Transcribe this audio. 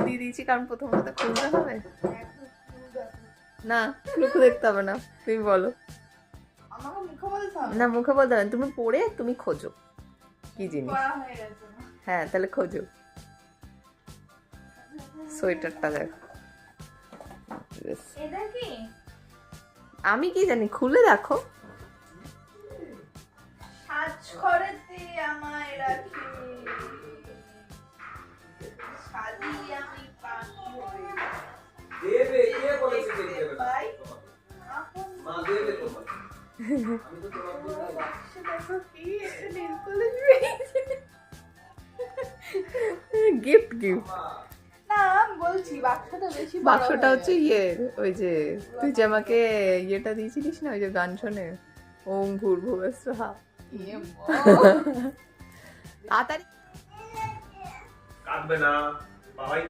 দিয়ে দিয়েছি কারণ প্রথমত খুলতে হবে। না মুখে দেখতে হবে না, তুমি বলো। না মুখে বলতে হবে, তুমি পড়ে তুমি খোঁজো কি জিনিস। হ্যাঁ তাহলে খোঁজো। সোয়েটারটা দেখো। আমি কি জানি, খুলে দেখো। দেবে, কে বলেছে দেবে না? মা দেবে তোমার। আমি তো তোমার গিফট গিফট। না বলছি বাক্সটা বেশি বড় বাক্সটা হয়ে হচ্ছে ইয়ে, ওই যে তুই যে আমাকে ইয়েটা দিয়েছিলিস না, ওই যে গান শোনে ওম ভূর্ভুবস্সুহা। গেছে। তাড়াতাড়ি কাঁদবে না বাবাই